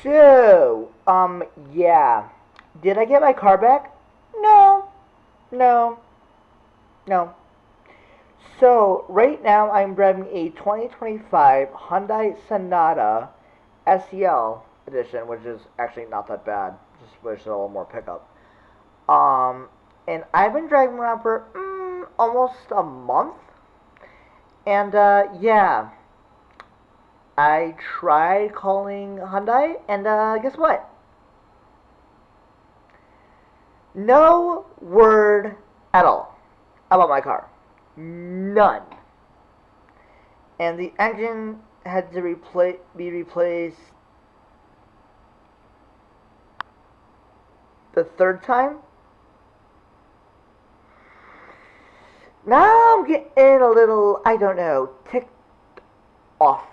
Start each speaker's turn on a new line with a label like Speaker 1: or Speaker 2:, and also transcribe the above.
Speaker 1: So, yeah. Did I get my car back? No, no, no. So, right now I'm driving a 2025 Hyundai Sonata SEL edition, which is actually not that bad. Just wish a little more pickup. Um, and I've been driving around for almost a month. And, yeah, I tried calling Hyundai, and, guess what? No word at all about my car. None. And the engine had to be replaced the third time. Now I'm getting a little, I don't know, ticked off.